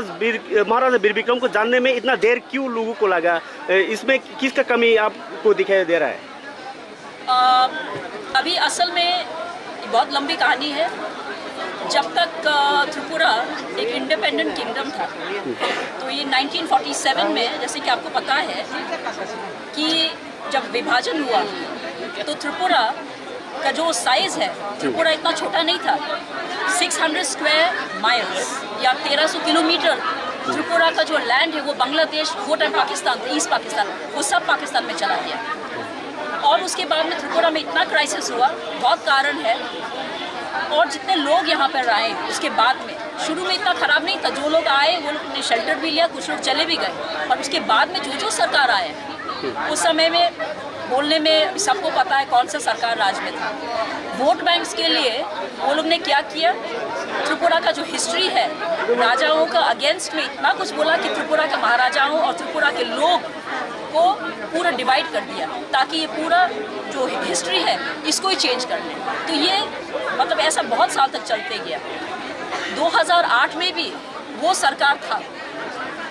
महाराजा वीर विक्रम को जानने में इतना देर क्यों लोगों को लगा? इसमें किसका कमी आपको दिखाई दे रहा है? अभी असल में बहुत लंबी कहानी है। जब तक त्रिपुरा एक इंडिपेंडेंट किंगडम था, तो ये 1947 में, जैसे कि आपको पता है कि जब विभाजन हुआ तो त्रिपुरा का जो साइज है, त्रिपुरा इतना छोटा नहीं था। 600 स्क्वायर माइल्स या 1300 किलोमीटर त्रिपुरा का जो लैंड है वो बांग्लादेश, वो टाइम पाकिस्तान, ईस्ट पाकिस्तान, वो सब पाकिस्तान में चला गया। और उसके बाद में त्रिपुरा में इतना क्राइसिस हुआ, बहुत कारण है। और जितने लोग यहाँ पर आए उसके बाद में, शुरू में इतना ख़राब नहीं था। जो लोग आए वो लोग ने शेल्टर भी लिया, कुछ लोग चले भी गए। और उसके बाद में जो सरकार आए उस समय में बोलने में सबको पता है कौन सा सरकार राज में था। वोट बैंक्स के लिए वो लोग ने क्या किया, त्रिपुरा का जो हिस्ट्री है, राजाओं का अगेंस्ट में इतना कुछ बोला कि त्रिपुरा के महाराजाओं और त्रिपुरा के लोग को पूरा डिवाइड कर दिया, ताकि ये पूरा जो हिस्ट्री है इसको ही चेंज कर ले। तो ये मतलब ऐसा बहुत साल तक चलते गया। 2008 में भी वो सरकार था,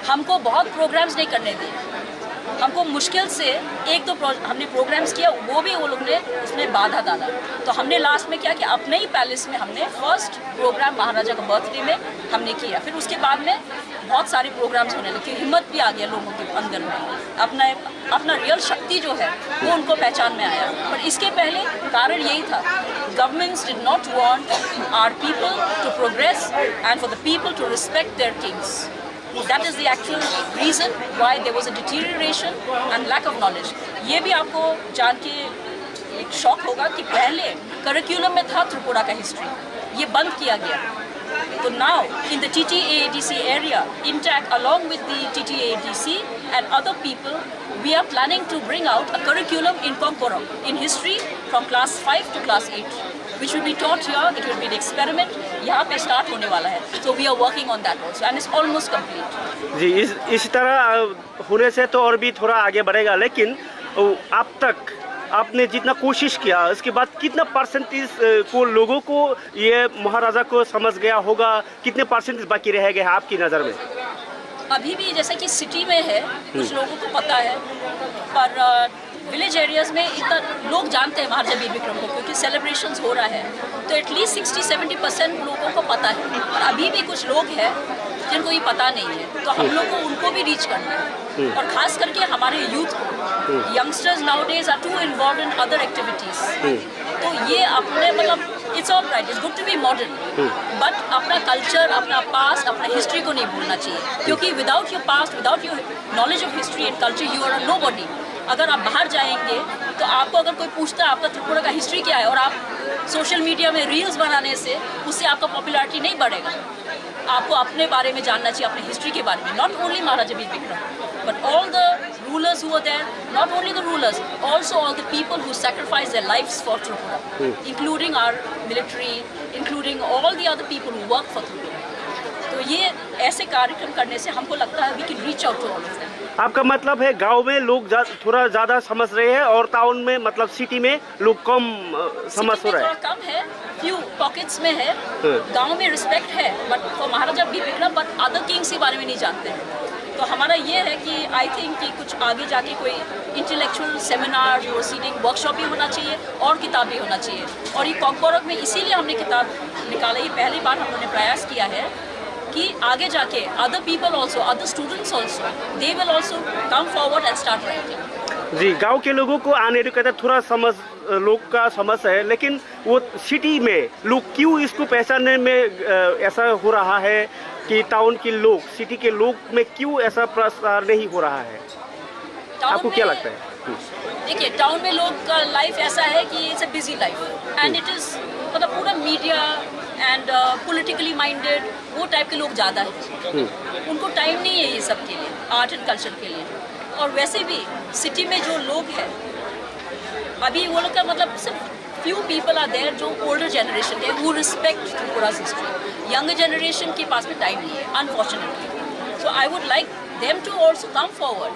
हमको बहुत प्रोग्राम्स नहीं करने दिए। हमको मुश्किल से एक दो हमने प्रोग्राम्स किया, वो भी वो लोग ने उसमें बाधा डाला। तो हमने लास्ट में क्या किया, अपने ही पैलेस में हमने फर्स्ट प्रोग्राम महाराजा का बर्थडे में हमने किया। फिर उसके बाद में बहुत सारे प्रोग्राम्स होने लगे, हिम्मत भी आ गया लोगों के अंदर में, अपना रियल शक्ति जो है वो उनको पहचान में आया। पर इसके पहले कारण यही था, governments did not want our people to progress and for the people to respect their kings. That is the actual reason why there was a deterioration and lack of knowledge. ये भी आपको जान के एक शॉक होगा कि पहले curriculum में था त्रिपुरा का हिस्ट्री, ये बंद किया गया। तो now in the TTAADC area, intact along with the TTAADC and other people, we are planning to bring out a curriculum in Konkorom in history from class 5 to class 8. Which will be taught here. It will be an experiment. यहाँ पे start होने वाला है। So we are working on that also and it's almost complete. जी, इस तरह होने से तो और भी थोड़ा आगे बढ़ेगा, लेकिन अब तक आपने जितना कोशिश किया उसके बाद कितना परसेंटेज को लोगों को ये महाराजा को समझ गया होगा, कितने परसेंटेज बाकी रह गए हैं आपकी नज़र में? अभी भी जैसे कि सिटी में है कुछ लोगों को पता है, पर विलेज एरियाज़ में इतना लोग जानते हैं महाराजा वीर विक्रम को, क्योंकि सेलिब्रेशंस हो रहा है। तो एटलीस्ट 60-70% लोगों को पता है। और अभी भी कुछ लोग हैं जिनको ये पता नहीं है, तो हम लोग को उनको भी रीच करना है। और ख़ास करके हमारे यूथ को, youngsters nowadays are to involve in other activities. तो ये अपने मतलब it's all right, it's good to be modern, but अपना कल्चर, अपना पास्ट, अपना हिस्ट्री को नहीं भूलना चाहिए। क्योंकि without your past, without your knowledge of history and culture, you are a nobody. अगर आप बाहर जाएंगे तो आपको अगर कोई पूछता है आपका त्रिपुरा का हिस्ट्री क्या है, और आप सोशल मीडिया में रील्स बनाने से उससे आपका पॉपुलैरिटी नहीं बढ़ेगा। आपको अपने बारे में जानना चाहिए, अपने हिस्ट्री के बारे में। Not only Maharaja Veer Vikram, but all the rulers who were there, not only the rulers, also all the people who sacrifice their lives for Tripura, including our military, including all the other people who work for Tripura. तो ये ऐसे कार्यक्रम करने से हमको लगता है we can reach out to all of them. आपका मतलब है गांव में लोग थोड़ा ज़्यादा समझ रहे हैं और टाउन में मतलब सिटी में लोग कम समझ हो रहे हैं? थोड़ा कम है, फ्यू पॉकेट्स में है। गांव में रिस्पेक्ट है but for Maharaja Bir Vikram, but other Kings के बारे में नहीं जानते हैं। तो हमारा ये है कि आई थिंक कि कुछ आगे जाके कोई इंटेलेक्चुअल सेमिनार, प्रोसीडिंग, वर्कशॉप भी होना चाहिए और किताब भी होना चाहिए। और ये कोकबोरोक में इसीलिए हमने किताब निकाला, ये पहली बार हमने प्रयास किया है कि आगे जाके other people also, other students also, they will also come forward and start writing. जी, गांव के लोगों को अनएजुकेटेड थोड़ा समझ लोग का समझ है, लेकिन वो सिटी में लोग क्यों इसको पहचानने में ऐसा हो रहा है कि टाउन के लोग, सिटी के लोग में क्यों ऐसा प्रसार नहीं हो रहा है? आपको क्या लगता है? देखिए, टाउन में लोग का लाइफ ऐसा है कि it's a busy life and it is मतलब पूरा मीडिया एंड पॉलिटिकली माइंडेड वो टाइप के लोग ज़्यादा हैं। उनको टाइम नहीं है ये सब के लिए, आर्ट एंड कल्चर के लिए। और वैसे भी सिटी में जो लोग हैं अभी, वो लोग का मतलब सिर्फ फ्यू पीपल आर देयर जो ओल्डर जनरेशन के, वो रिस्पेक्ट त्रिपुरा's हिस्ट्री। यंगर जनरेशन के पास में टाइम नहीं है, unfortunately. So I would like them to also come forward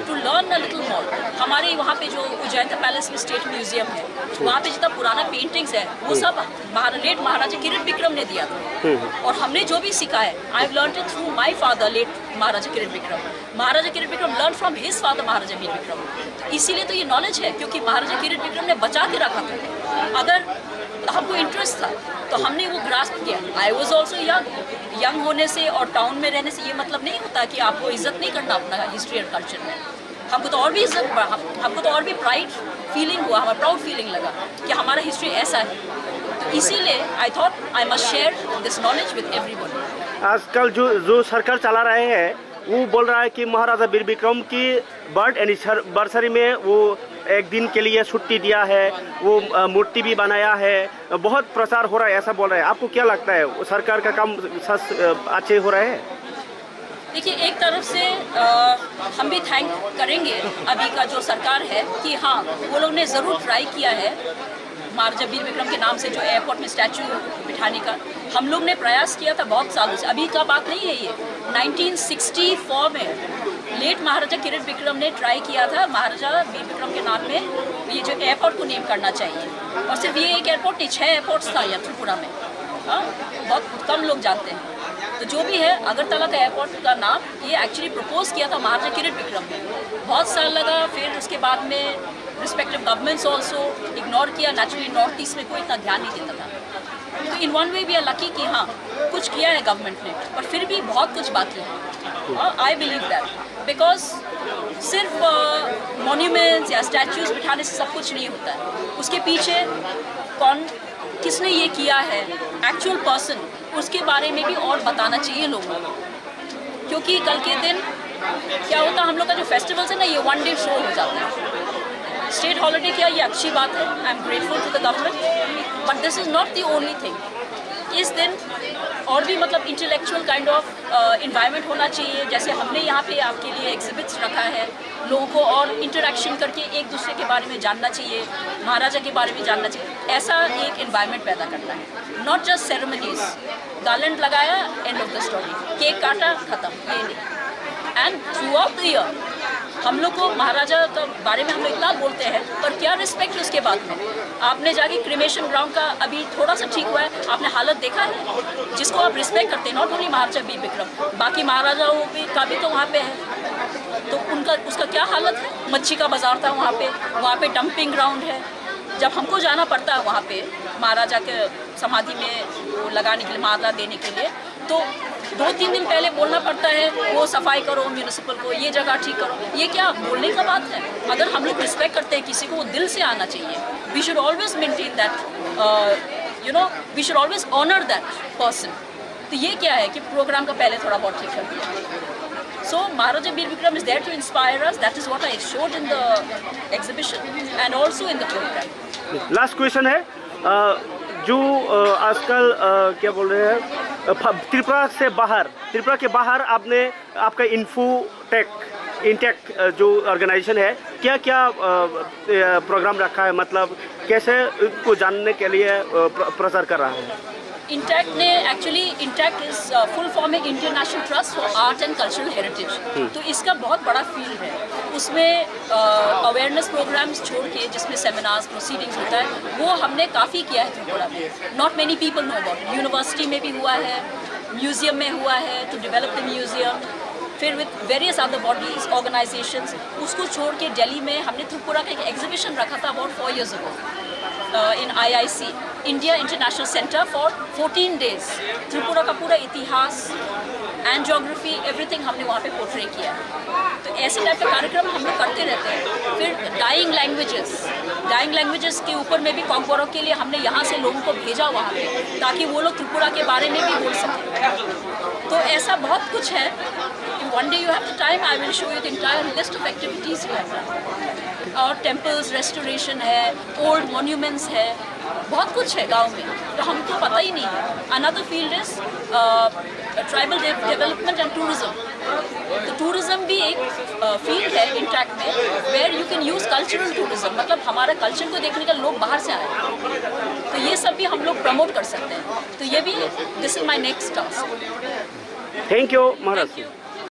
to learn a little more. हमारे वहाँ पे जो उज्जैन पैलेस में स्टेट म्यूजियम है, वहाँ पे जितना पुराना पेंटिंग्स है वो सब लेट महाराजा किरण विक्रम ने दिया था, और हमने जो भी सीखा है I have learned it through my father late Maharaja Kiran Vikram. Maharaja Kiran Vikram learn from his father Maharaja वीर विक्रम। इसीलिए तो ये नॉलेज है, क्योंकि महाराजा किरण विक्रम ने बचा के रखा था। अगर हमको इंटरेस्ट था तो हमने वो ग्रास्प किया। आई वॉज ऑल्सो यंग होने से और टाउन में रहने से ये मतलब नहीं होता कि आपको इज्जत नहीं करना अपना हिस्ट्री और कल्चर में। हमको तो और भी इज्जत, हमको तो और भी प्राइड फीलिंग हुआ, हमारा प्राउड फीलिंग लगा कि हमारा हिस्ट्री ऐसा है। तो इसीलिए I thought I must share this knowledge with everyone. आजकल जो सरकार चला रहे हैं वो बोल रहा है कि महाराजा वीर विक्रम की बर्थ एनिवर्सरी में वो एक दिन के लिए छुट्टी दिया है, वो मूर्ति भी बनाया है, बहुत प्रचार हो रहा है, ऐसा बोल रहे हैं। आपको क्या लगता है सरकार का काम अच्छे हो रहे हैं? देखिए, एक तरफ से हम भी थैंक करेंगे अभी का जो सरकार है कि हाँ, वो लोग ने ज़रूर ट्राई किया है महाराजा वीर विक्रम के नाम से जो एयरपोर्ट में स्टैचू बिठाने का। हम लोग ने प्रयास किया था बहुत सालों से, अभी का बात नहीं है ये। 1964 में लेट महाराजा किरण विक्रम ने ट्राई किया था महाराजा वीर विक्रम के नाम में ये जो एयरपोर्ट को नेम करना चाहिए, और सिर्फ ये एक एयरपोर्ट नहीं, 6 एयरपोर्ट्स था यहाँ त्रिपुरा में। हाँ, बहुत कम लोग जानते हैं। तो जो भी है, अगरतला का एयरपोर्ट का नाम ये एक्चुअली प्रपोज किया था महाराजा किरण विक्रम ने। बहुत साल लगा, फिर उसके बाद में रिस्पेक्टिव गवर्नमेंट्स ऑल्सो इग्नोर किया। नेचुरली नॉर्थ ईस्ट में कोई इतना ध्यान नहीं देता था। तो in one way we are lucky कि हाँ, कुछ किया है गवर्नमेंट ने, पर फिर भी बहुत कुछ बाकी है। आई बिलीव दैट, बिकॉज सिर्फ मॉन्यूमेंट्स या स्टैचूज बिठाने से सब कुछ नहीं होता है। उसके पीछे किसने ये किया है, एक्चुअल पर्सन, उसके बारे में भी और बताना चाहिए लोगों को। क्योंकि कल के दिन क्या होता, हम लोग का जो फेस्टिवल्स है ना, ये 1 डे शो हो जाता है। स्टेट हॉलिडे किया, ये अच्छी बात है, I am grateful to the government, but this is not the only thing. इस दिन और भी मतलब इंटेलेक्चुअल काइंड ऑफ इन्वायरमेंट होना चाहिए। जैसे हमने यहाँ पे आपके लिए एग्जिबिट्स रखा है, लोगों को और इंटरेक्शन करके एक दूसरे के बारे में जानना चाहिए, महाराजा के बारे में जानना चाहिए। ऐसा एक इन्वायरमेंट पैदा करना है, नॉट जस्ट सेरेमनीज, गार्लैंड लगाया, end of the story, cake काटा, खत्म, ये नहीं। And through out the year हम लोग को महाराजा के बारे में हम लोग इतना बोलते हैं, पर क्या रिस्पेक्ट उसके बाद में। आपने जाके क्रिमेशन ग्राउंड का अभी थोड़ा सा ठीक हुआ है, आपने हालत देखा है, जिसको आप रिस्पेक्ट करते हैं, नॉट ओनली महाराजा वीर विक्रम, बाकी महाराजाओं का भी तो वहाँ पे है, तो उसका क्या हालत है। मच्छी का बाजार था वहाँ पे डंपिंग ग्राउंड है। जब हमको जाना पड़ता है वहाँ पे महाराजा के समाधि में वो लगाने के लिए, माला देने के लिए, तो 2-3 दिन पहले बोलना पड़ता है वो सफाई करो, म्यूनिसिपल को ये जगह ठीक करो। ये क्या बोलने का बात है? अगर हम लोग रिस्पेक्ट करते हैं किसी को, वो दिल से आना चाहिए। We should always maintain that, we should always honour that person. तो ये क्या है कि प्रोग्राम का पहले थोड़ा बहुत ठीक कर दिया। So Maharaja Veer Vikram is there to inspire us. That is what I showed in the exhibition and also in the program. Last question है, जो आजकल क्या बोल रहे हैं, त्रिपुरा के बाहर आपने आपका इंटेक जो ऑर्गेनाइजेशन है, क्या क्या प्रोग्राम रखा है, मतलब कैसे को जानने के लिए प्रचार कर रहा है? इंटैक्ट ने actually, INTACH is full form है international trust for art and cultural heritage. तो इसका बहुत बड़ा फील्ड है, उसमें अवेयरनेस प्रोग्राम्स छोड़ के जिसमें सेमिनार्स, प्रोसीडिंग्स होता है, वो हमने काफ़ी किया है त्रिपुरा में। Not many people know about. University में भी हुआ है, म्यूजियम में हुआ है, टू डेवलप द म्यूजियम, फिर with various other bodies, organisations. उसको छोड़ के दिल्ली में हमने त्रिपुरा का एक एग्जीबिशन रखा था about 4 years ago in IIC, India international centre, for 14 days। Tripura का पूरा इतिहास एंड ज्योग्राफी, एवरीथिंग हमने वहाँ पे पोर्ट्रे किया है। तो ऐसे टाइप का कार्यक्रम हम लोग करते रहते हैं। फिर डाइंग लैंग्वेजेस के ऊपर में भी कॉम्पोरो के लिए हमने यहाँ से लोगों को भेजा वहाँ पे, ताकि वो लोग त्रिपुरा के बारे में भी बोल सकें। तो ऐसा बहुत कुछ है। One day you have the time, I will show you the entire list of activities we have done. और टेम्पल्स रेस्टोरेशन है, ओल्ड मॉन्यूमेंट्स है, बहुत कुछ है गांव में, तो हमको पता ही नहीं है। Another field is tribal development and tourism. तो टूरिज्म भी एक फील्ड है इंटैक्ट में, where you can use cultural tourism, मतलब हमारा कल्चर को देखने का लोग बाहर से आए, तो ये सब भी हम लोग प्रमोट कर सकते हैं। तो ये भी, this is my next task. Thank you Maharaj.